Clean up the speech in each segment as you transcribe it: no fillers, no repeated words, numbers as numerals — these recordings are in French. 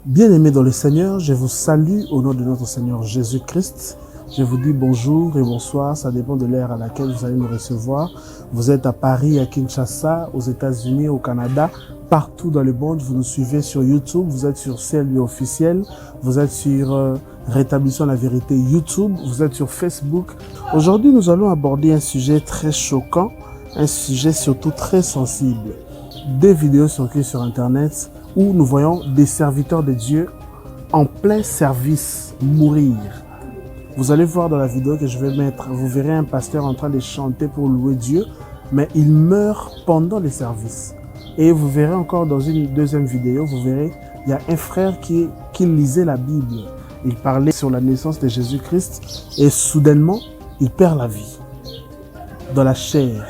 Bien-aimés dans le Seigneur, je vous salue au nom de notre Seigneur Jésus-Christ. Je vous dis bonjour et bonsoir, ça dépend de l'heure à laquelle vous allez nous recevoir. Vous êtes à Paris, à Kinshasa, aux États-Unis, au Canada, partout dans le monde. Vous nous suivez sur YouTube, vous êtes sur CLU officiel, vous êtes sur Rétablissons la vérité YouTube, vous êtes sur Facebook. Aujourd'hui, nous allons aborder un sujet très choquant, un sujet surtout très sensible. Des vidéos circulent sur Internet où nous voyons des serviteurs de Dieu en plein service mourir. Vous allez voir dans la vidéo que je vais mettre, vous verrez un pasteur en train de chanter pour louer Dieu, mais il meurt pendant les services. Et vous verrez encore dans une deuxième vidéo, vous verrez, il y a un frère qui lisait la Bible. Il parlait sur la naissance de Jésus-Christ et soudainement, il perd la vie dans la chair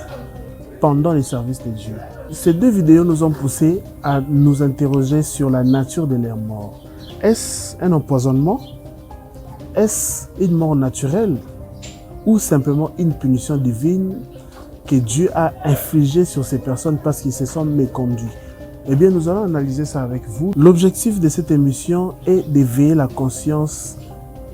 pendant les services de Dieu. Ces deux vidéos nous ont poussé à nous interroger sur la nature de leur mort. Est-ce un empoisonnement? Est-ce une mort naturelle? Ou simplement une punition divine que Dieu a infligée sur ces personnes parce qu'ils se sont méconduits? Eh bien, nous allons analyser ça avec vous. L'objectif de cette émission est d'éveiller la conscience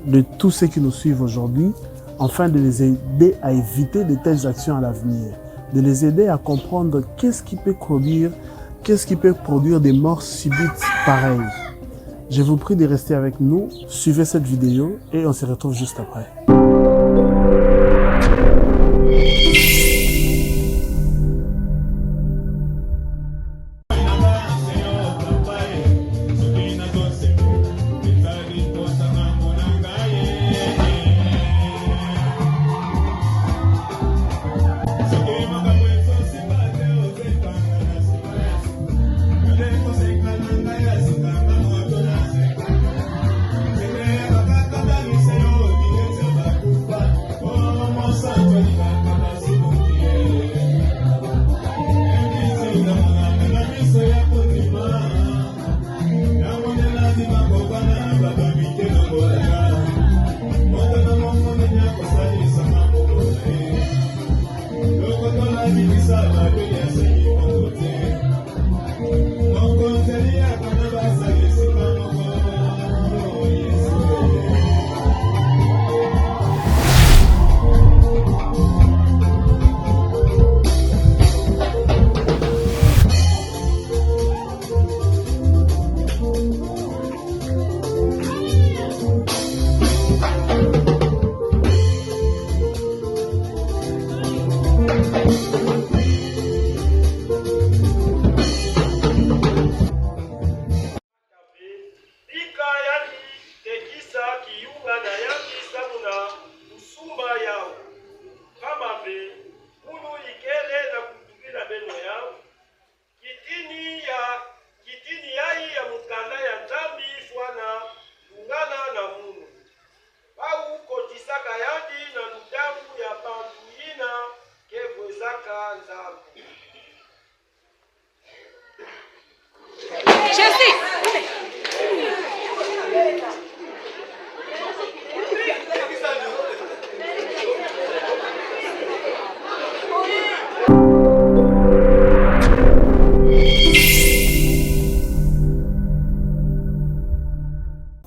de tous ceux qui nous suivent aujourd'hui, afin de les aider à éviter de telles actions à l'avenir, de les aider à comprendre qu'est-ce qui peut produire des morts subites pareilles. Je vous prie de rester avec nous, suivez cette vidéo et on se retrouve juste après.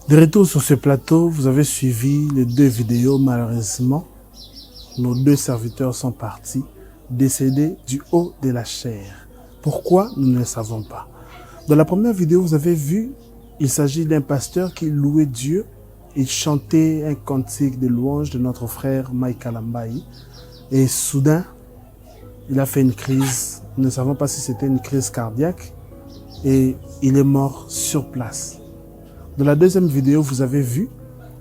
De retour sur ce plateau, vous avez suivi les deux vidéos. Malheureusement, nos deux serviteurs sont partis, décédés du haut de la chair. Pourquoi? Nous ne le savons pas. Dans la première vidéo, vous avez vu, il s'agit d'un pasteur qui louait Dieu. Il chantait un cantique de louange de notre frère Mike Kalambayi. Et soudain, il a fait une crise. Nous ne savons pas si c'était une crise cardiaque. Et il est mort sur place. Dans la deuxième vidéo, vous avez vu,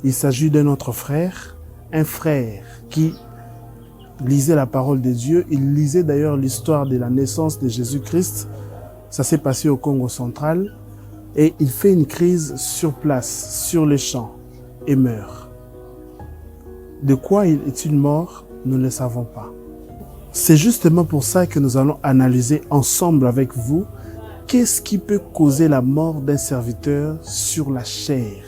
il s'agit d'un autre frère, un frère qui lisait la parole de Dieu. Il lisait d'ailleurs l'histoire de la naissance de Jésus-Christ. Ça s'est passé au Congo central. Et il fait une crise sur place, sur les champs, et meurt. De quoi est-il mort? Nous ne le savons pas. C'est justement pour ça que nous allons analyser ensemble avec vous Qu'est-ce qui peut causer la mort d'un serviteur sur la chair?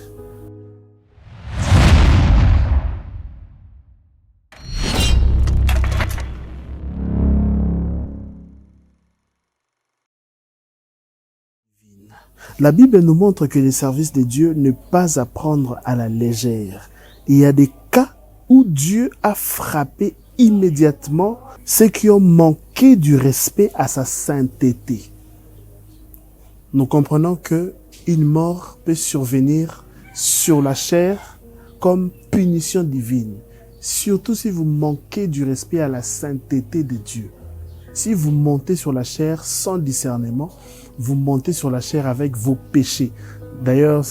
La Bible nous montre que les services de Dieu ne pas à prendre à la légère. Il y a des cas où Dieu a frappé immédiatement ceux qui ont manqué du respect à sa sainteté. Nous comprenons que une mort peut survenir sur la chair comme punition divine, surtout si vous manquez du respect à la sainteté de Dieu. Si vous montez sur la chair sans discernement, vous montez sur la chair avec vos péchés. D'ailleurs,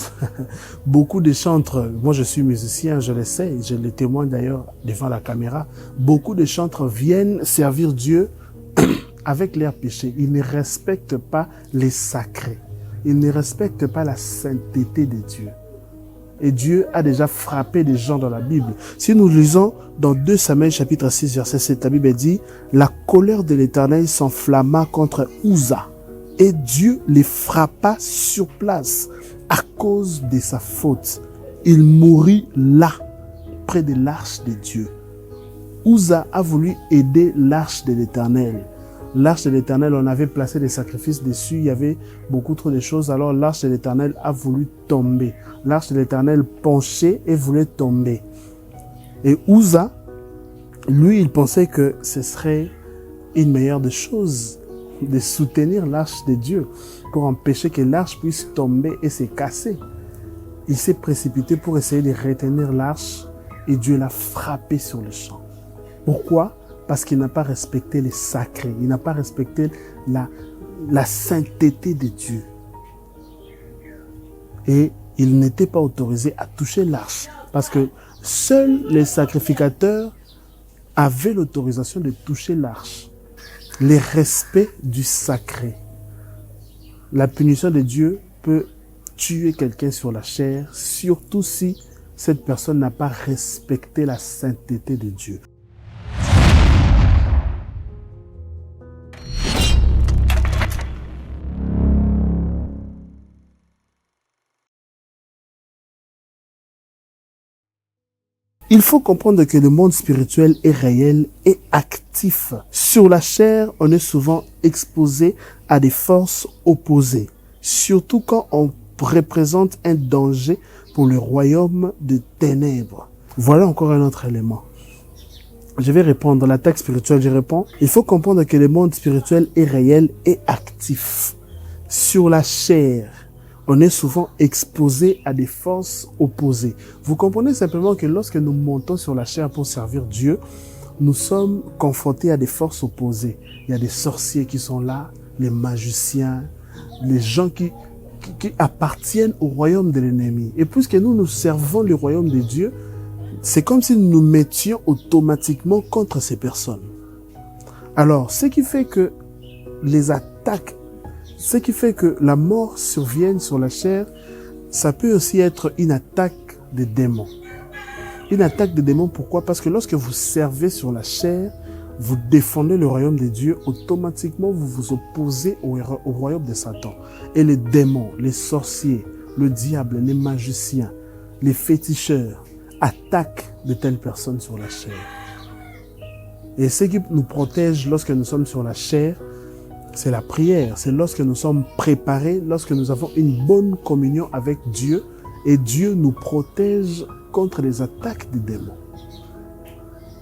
beaucoup de chantres, moi je suis musicien, je le sais, je le témoigne d'ailleurs devant la caméra, beaucoup de chantres viennent servir Dieu avec leurs péchés. Ils ne respectent pas les sacrés. Ils ne respectent pas la sainteté de Dieu. Et Dieu a déjà frappé des gens dans la Bible. Si nous lisons dans 2 Samuel chapitre 6 verset 7, la Bible dit « La colère de l'Éternel s'enflamma contre Uza, et Dieu les frappa sur place à cause de sa faute. Il mourut là, près de l'arche de Dieu. » Uza a voulu aider l'arche de l'Éternel. L'arche de l'Éternel, on avait placé des sacrifices dessus, il y avait beaucoup trop de choses, alors l'arche de l'Éternel a voulu tomber. L'arche de l'Éternel penchait et voulait tomber. Et Uza, lui, il pensait que ce serait une meilleure des choses de soutenir l'arche de Dieu pour empêcher que l'arche puisse tomber et se casser. Il s'est précipité pour essayer de retenir l'arche et Dieu l'a frappé sur le champ. Pourquoi? Parce qu'il n'a pas respecté les sacrés. Il n'a pas respecté la sainteté de Dieu. Et il n'était pas autorisé à toucher l'arche. Parce que seuls les sacrificateurs avaient l'autorisation de toucher l'arche. Les respects du sacré. La punition de Dieu peut tuer quelqu'un sur la chair, surtout si cette personne n'a pas respecté la sainteté de Dieu. Il faut comprendre que le monde spirituel est réel et actif. Sur la chair, on est souvent exposé à des forces opposées, surtout quand on représente un danger pour le royaume de ténèbres. Voilà encore un autre élément. Je vais répondre à l'attaque spirituelle. Je réponds, il faut comprendre que le monde spirituel est réel et actif. Sur la chair, on est souvent exposé à des forces opposées. Vous comprenez simplement que lorsque nous montons sur la chair pour servir Dieu, nous sommes confrontés à des forces opposées. Il y a des sorciers qui sont là, les magiciens, les gens qui appartiennent au royaume de l'ennemi. Et puisque nous servons le royaume de Dieu, c'est comme si nous nous mettions automatiquement contre ces personnes. Alors, ce qui fait que la mort survienne sur la chair, ça peut aussi être une attaque des démons. Une attaque des démons, pourquoi? Parce que lorsque vous servez sur la chair, vous défendez le royaume de Dieu, automatiquement vous vous opposez au royaume de Satan. Et les démons, les sorciers, le diable, les magiciens, les féticheurs attaquent de telles personnes sur la chair. Et ce qui nous protège lorsque nous sommes sur la chair, c'est la prière. C'est lorsque nous sommes préparés, lorsque nous avons une bonne communion avec Dieu et Dieu nous protège contre les attaques des démons.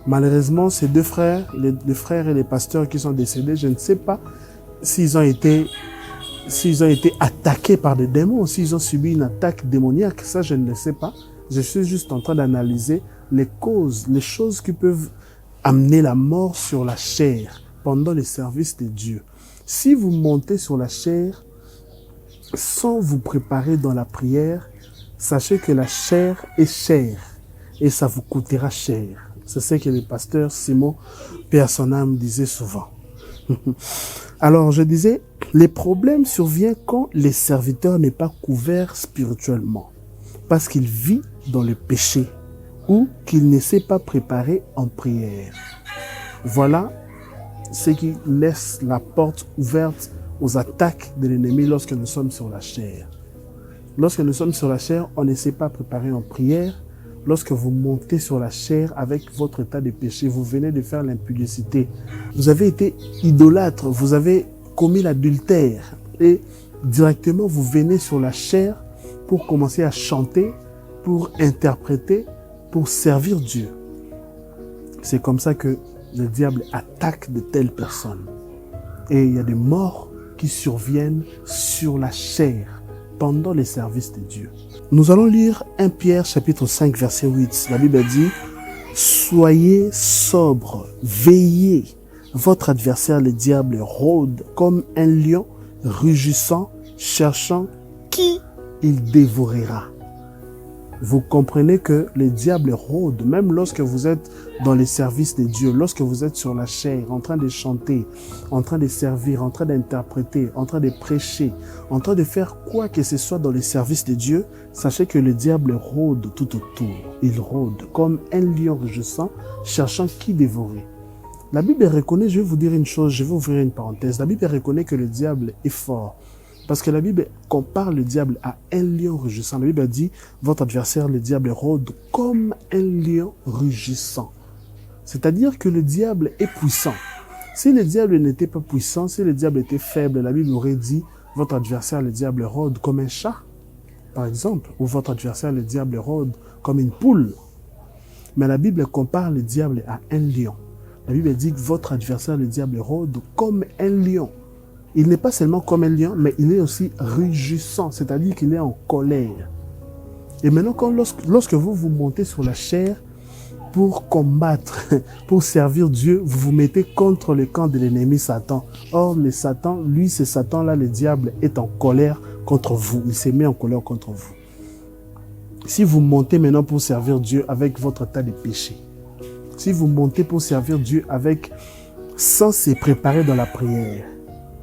Malheureusement, ces deux frères, les frères et les pasteurs qui sont décédés, je ne sais pas s'ils ont été attaqués par des démons, s'ils ont subi une attaque démoniaque. Ça, je ne le sais pas. Je suis juste en train d'analyser les causes, les choses qui peuvent amener la mort sur la chair pendant les services de Dieu. Si vous montez sur la chair sans vous préparer dans la prière, sachez que la chair est chère et ça vous coûtera cher. C'est ce que le pasteur Simon, paix à son âme, disait souvent. Alors, je disais, les problèmes surviennent quand le serviteur n'est pas couvert spirituellement, parce qu'il vit dans le péché ou qu'il ne s'est pas préparé en prière. Voilà ce qui laisse la porte ouverte aux attaques de l'ennemi lorsque nous sommes sur la chair. Lorsque nous sommes sur la chair, on ne s'est pas préparé en prière. Lorsque vous montez sur la chair avec votre état de péché, vous venez de faire l'impudicité. Vous avez été idolâtre, vous avez commis l'adultère et directement vous venez sur la chair pour commencer à chanter, pour interpréter, pour servir Dieu. C'est comme ça que le diable attaque de telles personnes. Et il y a des morts qui surviennent sur la chair pendant les services de Dieu. Nous allons lire 1 Pierre chapitre 5 verset 8. La Bible dit « Soyez sobres, veillez. Votre adversaire le diable rôde comme un lion rugissant, cherchant qui il dévorera. » Vous comprenez que le diable rôde, même lorsque vous êtes dans les services de Dieu, lorsque vous êtes sur la chair, en train de chanter, en train de servir, en train d'interpréter, en train de prêcher, en train de faire quoi que ce soit dans les services de Dieu, sachez que le diable rôde tout autour. Il rôde comme un lion rugissant, cherchant qui dévorer. La Bible reconnaît, je vais vous dire une chose, je vais ouvrir une parenthèse, la Bible reconnaît que le diable est fort. Parce que la Bible compare le diable à un lion rugissant. La Bible dit, votre adversaire, le diable, rôde comme un lion rugissant. C'est-à-dire que le diable est puissant. Si le diable n'était pas puissant, si le diable était faible, la Bible aurait dit, votre adversaire, le diable, rôde comme un chat, par exemple. Ou votre adversaire, le diable, rôde comme une poule. Mais la Bible compare le diable à un lion. La Bible dit que votre adversaire, le diable, rôde comme un lion. Il n'est pas seulement comme un lion, mais il est aussi rugissant, c'est-à-dire qu'il est en colère. Et maintenant, lorsque vous vous montez sur la chair pour combattre, pour servir Dieu, vous vous mettez contre le camp de l'ennemi Satan. Or, le Satan, lui, c'est Satan-là, le diable, est en colère contre vous. Il s'est mis en colère contre vous. Si vous montez maintenant pour servir Dieu avec votre tas de péché, si vous montez pour servir Dieu sans se préparer dans la prière,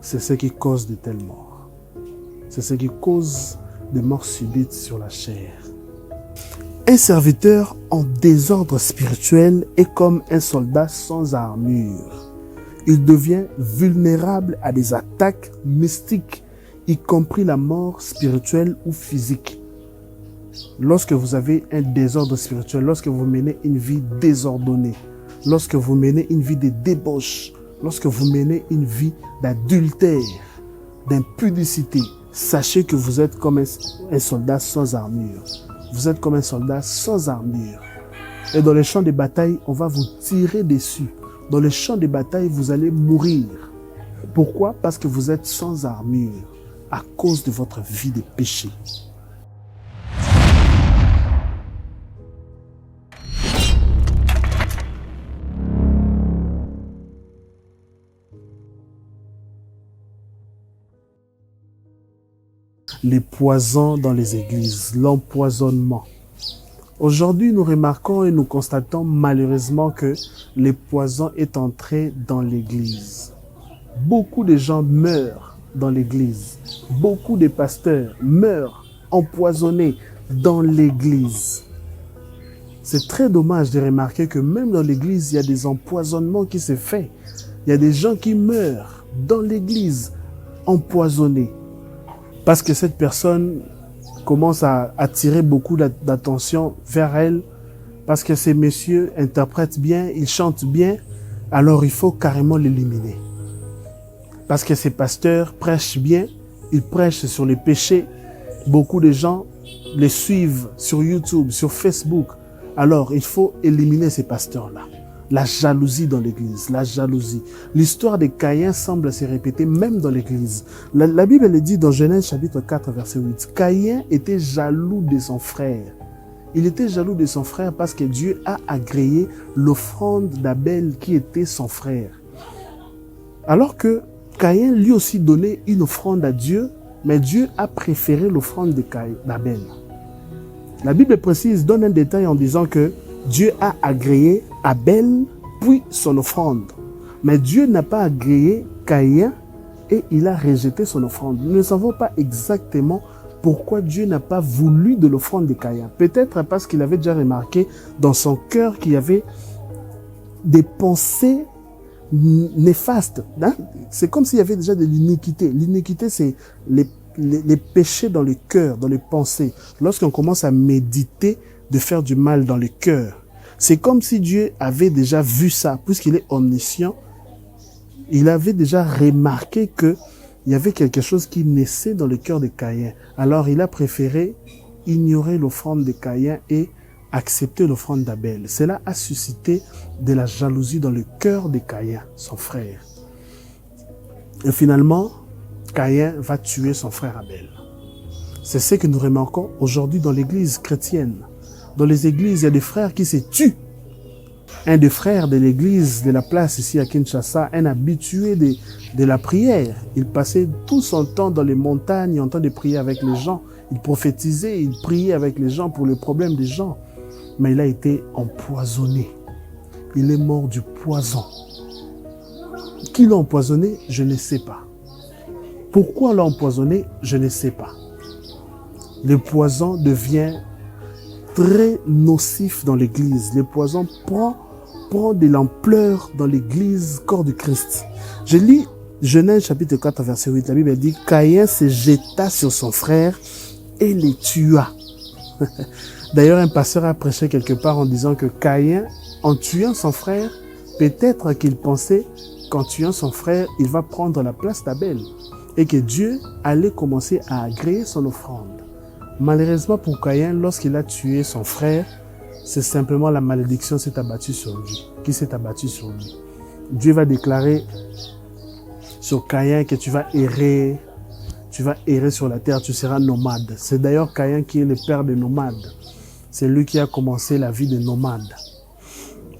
c'est ce qui cause de telles morts. C'est ce qui cause des morts subites sur la chair. Un serviteur en désordre spirituel est comme un soldat sans armure. Il devient vulnérable à des attaques mystiques, y compris la mort spirituelle ou physique. Lorsque vous avez un désordre spirituel, lorsque vous menez une vie désordonnée, lorsque vous menez une vie de débauche, lorsque vous menez une vie d'adultère, d'impudicité, sachez que vous êtes comme un soldat sans armure. Vous êtes comme un soldat sans armure. Et dans les champs de bataille, on va vous tirer dessus. Dans les champs de bataille, vous allez mourir. Pourquoi? Parce que vous êtes sans armure, à cause de votre vie de péché. Les poisons dans les églises, l'empoisonnement. Aujourd'hui, nous remarquons et nous constatons malheureusement que le poison est entré dans l'église. Beaucoup de gens meurent dans l'église. Beaucoup de pasteurs meurent empoisonnés dans l'église. C'est très dommage de remarquer que même dans l'église, il y a des empoisonnements qui se font. Il y a des gens qui meurent dans l'église empoisonnés. Parce que cette personne commence à attirer beaucoup d'attention vers elle, parce que ces messieurs interprètent bien, ils chantent bien, alors il faut carrément l'éliminer. Parce que ces pasteurs prêchent bien, ils prêchent sur les péchés, beaucoup de gens les suivent sur YouTube, sur Facebook, alors il faut éliminer ces pasteurs-là. La jalousie dans l'église, la jalousie. L'histoire de Caïn semble se répéter même dans l'église. La Bible le dit dans Genèse chapitre 4 verset 8. Caïn était jaloux de son frère. Il était jaloux de son frère parce que Dieu a agréé l'offrande d'Abel qui était son frère. Alors que Caïn lui aussi donnait une offrande à Dieu, mais Dieu a préféré l'offrande d'Abel. La Bible précise, donne un détail en disant que Dieu a agréé Abel, puis son offrande. Mais Dieu n'a pas agréé Caïn et il a rejeté son offrande. Nous ne savons pas exactement pourquoi Dieu n'a pas voulu de l'offrande de Caïn. Peut-être parce qu'il avait déjà remarqué dans son cœur qu'il y avait des pensées néfaste. Hein? C'est comme s'il y avait déjà de l'iniquité. L'iniquité, c'est les péchés dans le cœur, dans les pensées. Lorsqu'on commence à méditer de faire du mal dans le cœur, c'est comme si Dieu avait déjà vu ça, puisqu'il est omniscient. Il avait déjà remarqué que il y avait quelque chose qui naissait dans le cœur de Caïn. Alors il a préféré ignorer l'offrande de Caïn et accepter l'offrande d'Abel. Cela a suscité de la jalousie dans le cœur de Caïn, son frère. Et finalement, Caïn va tuer son frère Abel. C'est ce que nous remarquons aujourd'hui dans l'église chrétienne. Dans les églises, il y a des frères qui se tuent. Un des frères de l'église de la place ici à Kinshasa, un habitué de la prière. Il passait tout son temps dans les montagnes en train de prier avec les gens. Il prophétisait, il priait avec les gens pour les problèmes des gens. Mais il a été empoisonné. Il est mort du poison. Qui l'a empoisonné? Je ne sais pas. Pourquoi on l'a empoisonné? Je ne sais pas. Le poison devient très nocif dans l'église. Le poison prend de l'ampleur dans l'église corps du Christ. Je lis Genèse chapitre 4 verset 8. La Bible dit: Caïn se jeta sur son frère et le tua. D'ailleurs, un pasteur a prêché quelque part en disant que Caïn, en tuant son frère, peut-être qu'il pensait qu'en tuant son frère, il va prendre la place d'Abel et que Dieu allait commencer à agréer son offrande. Malheureusement pour Caïn, lorsqu'il a tué son frère, c'est simplement la malédiction qui s'est abattue sur lui. Dieu va déclarer sur Caïn que tu vas errer sur la terre, tu seras nomade. C'est d'ailleurs Caïn qui est le père des nomades. C'est lui qui a commencé la vie de nomade.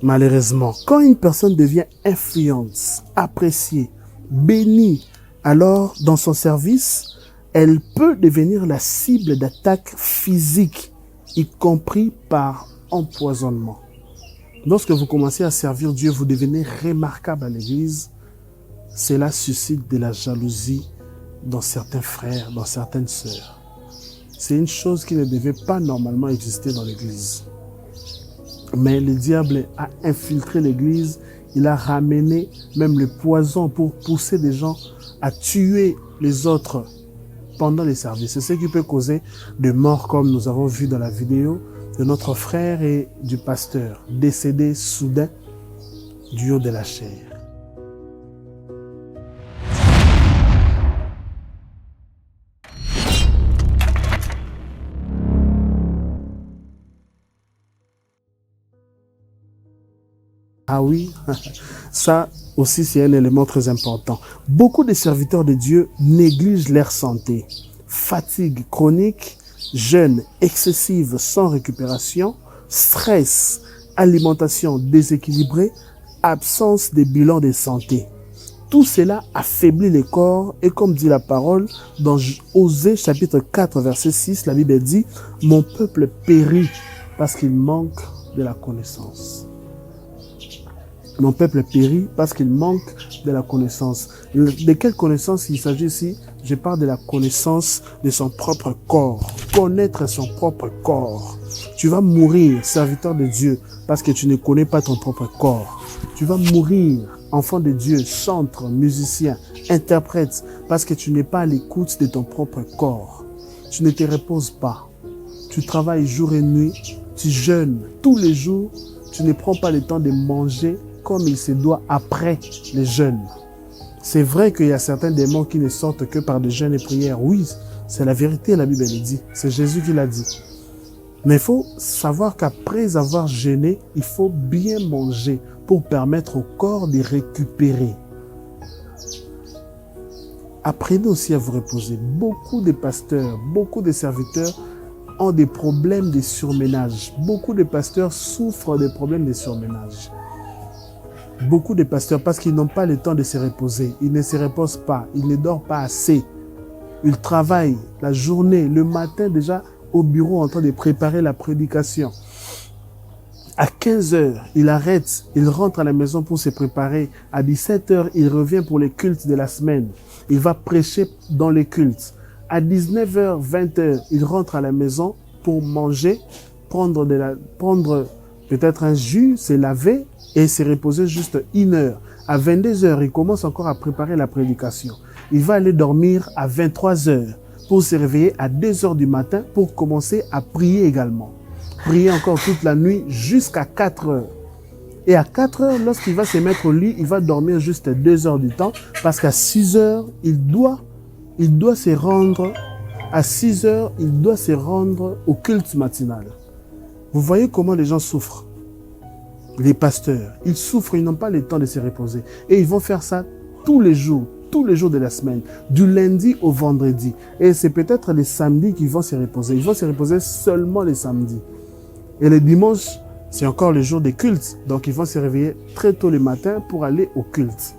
Malheureusement, quand une personne devient influente, appréciée, bénie, alors dans son service, elle peut devenir la cible d'attaques physiques, y compris par empoisonnement. Lorsque vous commencez à servir Dieu, vous devenez remarquable à l'église. Cela suscite de la jalousie dans certains frères, dans certaines sœurs. C'est une chose qui ne devait pas normalement exister dans l'église. Mais le diable a infiltré l'église, il a ramené même le poison pour pousser des gens à tuer les autres pendant les services. C'est ce qui peut causer des morts, comme nous avons vu dans la vidéo de notre frère et du pasteur, décédé soudain du haut de la chair. Ah oui, ça aussi c'est un élément très important. Beaucoup de serviteurs de Dieu négligent leur santé. Fatigue chronique, jeûne excessive sans récupération, stress, alimentation déséquilibrée, absence de bilan de santé. Tout cela affaiblit le corps et comme dit la parole dans Osée chapitre 4 verset 6, la Bible dit « Mon peuple périt parce qu'il manque de la connaissance ». Mon peuple périt parce qu'il manque de la connaissance. De quelle connaissance il s'agit ici? Je parle de la connaissance de son propre corps. Connaître son propre corps. Tu vas mourir, serviteur de Dieu, parce que tu ne connais pas ton propre corps. Tu vas mourir, enfant de Dieu, chantre, musicien, interprète, parce que tu n'es pas à l'écoute de ton propre corps. Tu ne te reposes pas. Tu travailles jour et nuit. Tu jeûnes tous les jours. Tu ne prends pas le temps de manger comme il se doit après les jeûnes. C'est vrai qu'il y a certains démons qui ne sortent que par des jeûnes et prières. Oui, c'est la vérité, la Bible le dit. C'est Jésus qui l'a dit. Mais il faut savoir qu'après avoir jeûné, il faut bien manger pour permettre au corps de récupérer. Apprenez aussi à vous reposer. Beaucoup de pasteurs, beaucoup de serviteurs ont des problèmes de surménage. Beaucoup de pasteurs souffrent des problèmes de surménage. Beaucoup de pasteurs, parce qu'ils n'ont pas le temps de se reposer, ils ne se reposent pas, ils ne dorment pas assez. Ils travaillent la journée, le matin déjà au bureau en train de préparer la prédication. À 15 heures, il arrête, il rentre à la maison pour se préparer. À 17 heures, il revient pour les cultes de la semaine. Il va prêcher dans les cultes. À 19 heures, 20 heures, il rentre à la maison pour manger, prendre peut-être un jus, se laver et se reposer juste 1 heure. À 22 heures, il commence encore à préparer la prédication. Il va aller dormir à 23 heures pour se réveiller à 2 heures du matin pour commencer à prier également. Prier encore toute la nuit jusqu'à 4 heures. Et à 4 heures, lorsqu'il va se mettre au lit, il va dormir juste 2 heures du temps parce qu'à 6 heures, il doit se rendre, à 6 heures, il doit se rendre au culte matinal. Vous voyez comment les gens souffrent. Les pasteurs, ils souffrent, ils n'ont pas le temps de se reposer. Et ils vont faire ça tous les jours de la semaine, du lundi au vendredi. Et c'est peut-être les samedis qu'ils vont se reposer. Ils vont se reposer seulement les samedis. Et les dimanches, c'est encore le jour des cultes. Donc, ils vont se réveiller très tôt le matin pour aller au culte.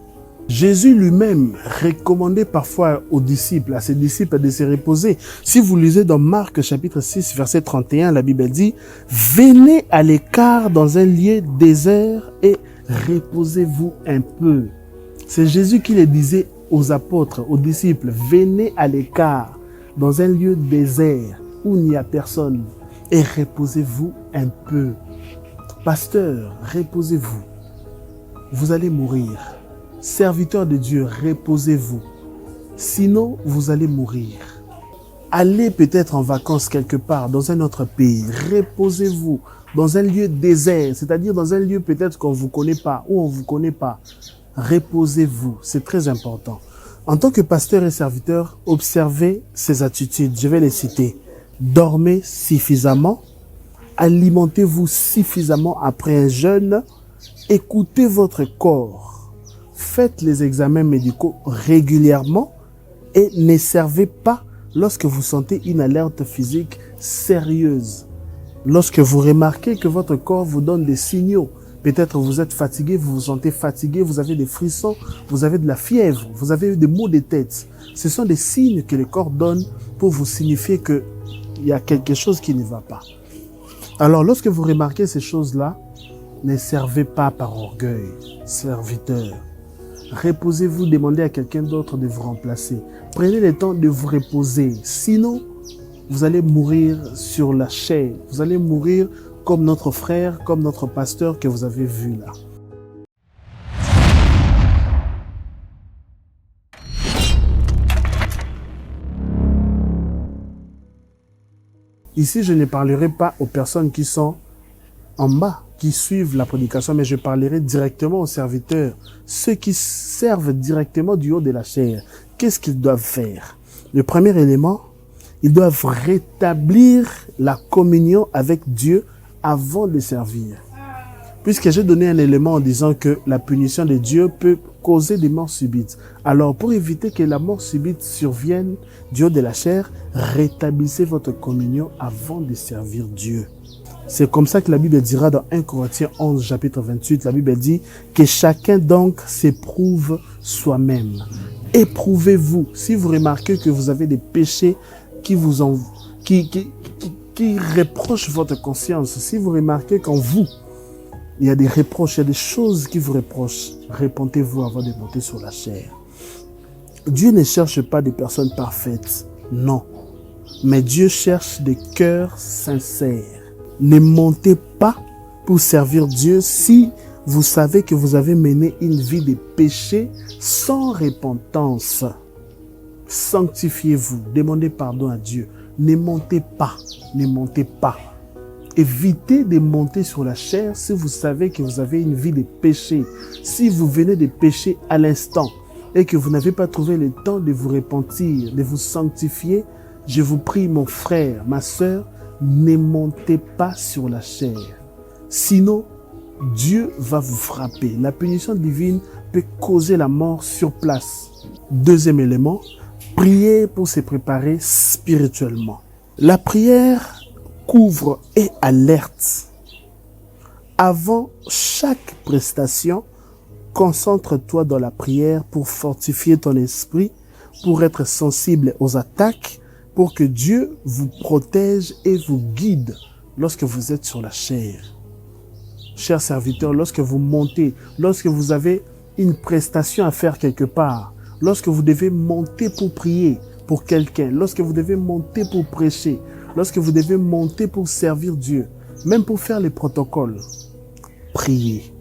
Jésus lui-même recommandait parfois aux disciples, à ses disciples de se reposer. Si vous lisez dans Marc chapitre 6, verset 31, la Bible dit « Venez à l'écart dans un lieu désert et reposez-vous un peu. » C'est Jésus qui le disait aux apôtres, aux disciples, « Venez à l'écart dans un lieu désert où il n'y a personne et reposez-vous un peu. » Pasteur, reposez-vous. Vous allez mourir. Serviteur de Dieu, reposez-vous. Sinon, vous allez mourir. Allez peut-être en vacances quelque part, dans un autre pays. Reposez-vous dans un lieu désert, c'est-à-dire dans un lieu peut-être qu'on ne vous connaît pas, ou on ne vous connaît pas. Reposez-vous, c'est très important. En tant que pasteur et serviteur, observez ces attitudes. Je vais les citer. Dormez suffisamment. Alimentez-vous suffisamment après un jeûne. Écoutez votre corps. Faites les examens médicaux régulièrement et ne servez pas lorsque vous sentez une alerte physique sérieuse. Lorsque vous remarquez que votre corps vous donne des signaux, peut-être vous êtes fatigué, vous vous sentez fatigué, vous avez des frissons, vous avez de la fièvre, vous avez des maux de tête. Ce sont des signes que le corps donne pour vous signifier qu'il y a quelque chose qui ne va pas. Alors, lorsque vous remarquez ces choses-là, ne servez pas par orgueil, serviteur. Reposez-vous, demandez à quelqu'un d'autre de vous remplacer. Prenez le temps de vous reposer. Sinon, vous allez mourir sur la chair. Vous allez mourir comme notre frère, comme notre pasteur que vous avez vu là. Ici, je ne parlerai pas aux personnes qui sont en bas, qui suivent la prédication, mais je parlerai directement aux serviteurs, ceux qui servent directement du haut de la chair. Qu'est-ce qu'ils doivent faire? Le premier élément, ils doivent rétablir la communion avec Dieu avant de servir. Puisque j'ai donné un élément en disant que la punition de Dieu peut causer des morts subites. Alors, pour éviter que la mort subite survienne du haut de la chair, rétablissez votre communion avant de servir Dieu. C'est comme ça que la Bible dira dans 1 Corinthiens 11, chapitre 28, la Bible dit que chacun donc s'éprouve soi-même. Éprouvez-vous. Si vous remarquez que vous avez des péchés qui reprochent votre conscience, si vous remarquez qu'en vous, il y a des reproches, il y a des choses qui vous reprochent, repentez-vous avant de monter sur la chair. Dieu ne cherche pas des personnes parfaites, non. Mais Dieu cherche des cœurs sincères. Ne montez pas pour servir Dieu si vous savez que vous avez mené une vie de péché sans repentance. Sanctifiez-vous, demandez pardon à Dieu. Ne montez pas, ne montez pas. Évitez de monter sur la chair si vous savez que vous avez une vie de péché. Si vous venez de pécher à l'instant et que vous n'avez pas trouvé le temps de vous repentir, de vous sanctifier, je vous prie, mon frère, ma sœur, ne montez pas sur la chair. Sinon, Dieu va vous frapper. La punition divine peut causer la mort sur place. Deuxième élément, prier pour se préparer spirituellement. La prière couvre et alerte. Avant chaque prestation, concentre-toi dans la prière pour fortifier ton esprit, pour être sensible aux attaques, pour que Dieu vous protège et vous guide lorsque vous êtes sur la chair. Chers serviteurs, lorsque vous montez, lorsque vous avez une prestation à faire quelque part, lorsque vous devez monter pour prier pour quelqu'un, lorsque vous devez monter pour prêcher, lorsque vous devez monter pour servir Dieu, même pour faire les protocoles, priez.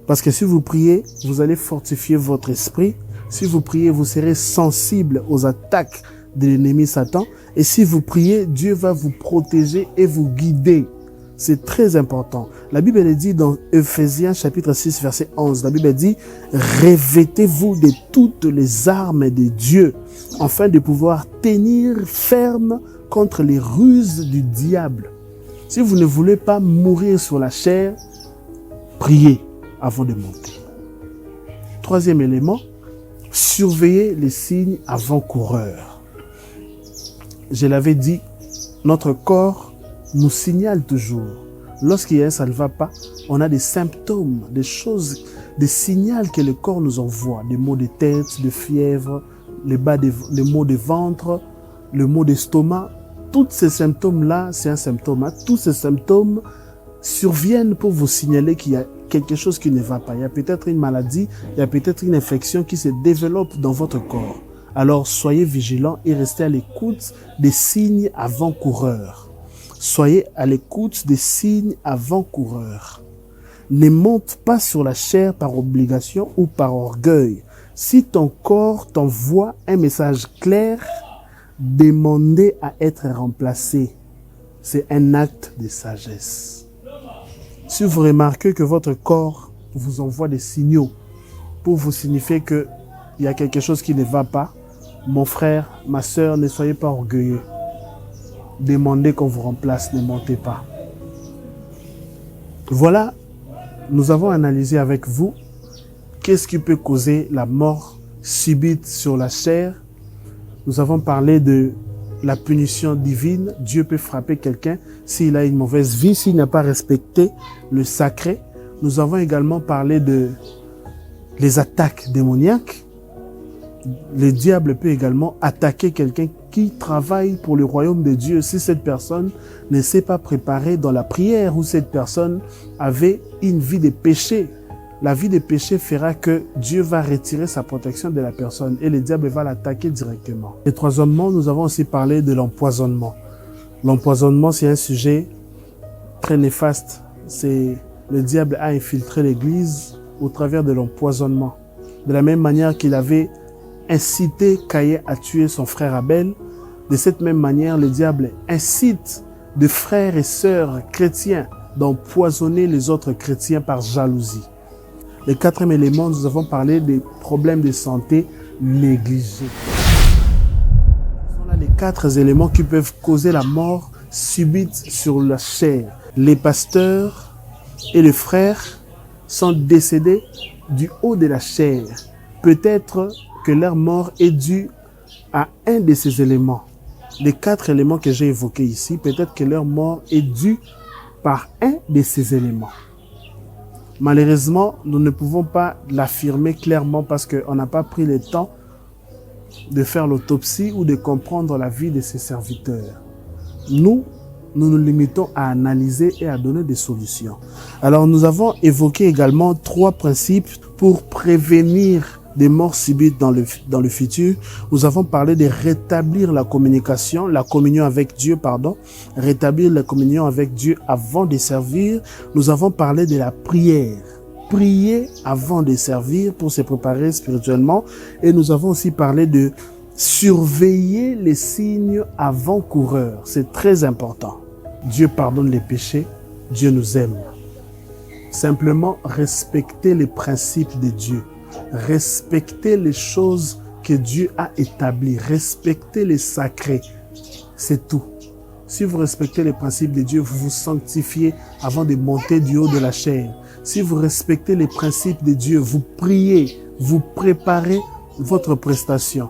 Parce que si vous priez, vous allez fortifier votre esprit. Si vous priez, vous serez sensible aux attaques de l'ennemi Satan. Et si vous priez, Dieu va vous protéger et vous guider. C'est très important. La Bible elle dit dans Ephésiens chapitre 6 verset 11, la Bible dit « Revêtez-vous de toutes les armes de Dieu, afin de pouvoir tenir ferme contre les ruses du diable. » Si vous ne voulez pas mourir sur la chair, priez avant de monter. Troisième élément, surveillez les signes avant-coureurs. Je l'avais dit, notre corps nous signale toujours. Lorsqu'il ça ne va pas, on a des symptômes, des choses, des signaux que le corps nous envoie. Des maux de tête, de fièvre, les maux de ventre, le maux d'estomac. Tous ces symptômes-là, c'est un symptôme. Hein? Tous ces symptômes surviennent pour vous signaler qu'il y a quelque chose qui ne va pas. Il y a peut-être une maladie, il y a peut-être une infection qui se développe dans votre corps. Alors, soyez vigilants et restez à l'écoute des signes avant-coureurs. Soyez à l'écoute des signes avant-coureurs. Ne monte pas sur la chair par obligation ou par orgueil. Si ton corps t'envoie un message clair, demandez à être remplacé. C'est un acte de sagesse. Si vous remarquez que votre corps vous envoie des signaux pour vous signifier qu'il y a quelque chose qui ne va pas, mon frère, ma sœur, ne soyez pas orgueilleux. Demandez qu'on vous remplace, ne montez pas. Voilà, nous avons analysé avec vous qu'est-ce qui peut causer la mort subite sur la chair. Nous avons parlé de la punition divine. Dieu peut frapper quelqu'un s'il a une mauvaise vie, s'il n'a pas respecté le sacré. Nous avons également parlé de les attaques démoniaques. Le diable peut également attaquer quelqu'un qui travaille pour le royaume de Dieu si cette personne ne s'est pas préparée dans la prière ou cette personne avait une vie de péché. La vie de péché fera que Dieu va retirer sa protection de la personne et le diable va l'attaquer directement. Et troisièmement, nous avons aussi parlé de l'empoisonnement. L'empoisonnement, c'est un sujet très néfaste. Le diable a infiltré l'Église au travers de l'empoisonnement. De la même manière qu'il avait incité Caïn à tuer son frère Abel, de cette même manière, le diable incite de frères et sœurs chrétiens d'empoisonner les autres chrétiens par jalousie. Le quatrième élément, nous avons parlé des problèmes de santé négligés. Ce sont là les 4 éléments qui peuvent causer la mort subite sur la chair. Les pasteurs et les frères sont décédés du haut de la chair. Peut-être que leur mort est due à un de ces éléments. Les 4 éléments que j'ai évoqués ici, peut-être que leur mort est due par un de ces éléments. Malheureusement, nous ne pouvons pas l'affirmer clairement parce qu'on n'a pas pris le temps de faire l'autopsie ou de comprendre la vie de ces serviteurs. Nous nous limitons à analyser et à donner des solutions. Alors, nous avons évoqué également 3 principes pour prévenir des morts subites dans le futur. Nous avons parlé de rétablir la communication, la communion avec Dieu, rétablir la communion avec Dieu avant de servir. Nous avons parlé de la prière. Prier avant de servir pour se préparer spirituellement. Et nous avons aussi parlé de surveiller les signes avant-coureurs. C'est très important. Dieu pardonne les péchés. Dieu nous aime. Simplement respecter les principes de Dieu. Respecter les choses que Dieu a établies. Respecter les sacrés. C'est tout. Si vous respectez les principes de Dieu, vous vous sanctifiez avant de monter du haut de la chair. Si vous respectez les principes de Dieu, vous priez, vous préparez votre prestation.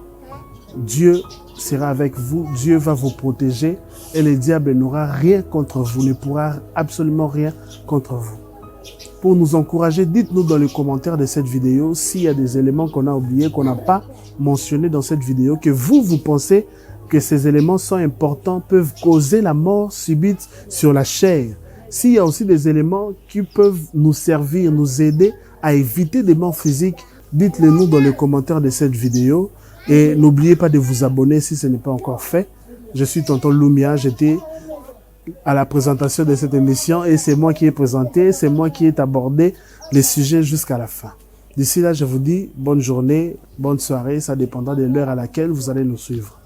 Dieu sera avec vous, Dieu va vous protéger et le diable n'aura rien contre vous, ne pourra absolument rien contre vous. Pour nous encourager, dites-nous dans les commentaires de cette vidéo s'il y a des éléments qu'on a oubliés, qu'on n'a pas mentionnés dans cette vidéo, que vous pensez que ces éléments sont importants, peuvent causer la mort subite sur la chair. S'il y a aussi des éléments qui peuvent nous servir, nous aider à éviter des morts physiques, dites-le nous dans les commentaires de cette vidéo. Et n'oubliez pas de vous abonner si ce n'est pas encore fait. Je suis Tonton Lumia, j'étais à la présentation de cette émission et c'est moi qui ai présenté, c'est moi qui ai abordé les sujets jusqu'à la fin. D'ici là, je vous dis bonne journée, bonne soirée, ça dépendra de l'heure à laquelle vous allez nous suivre.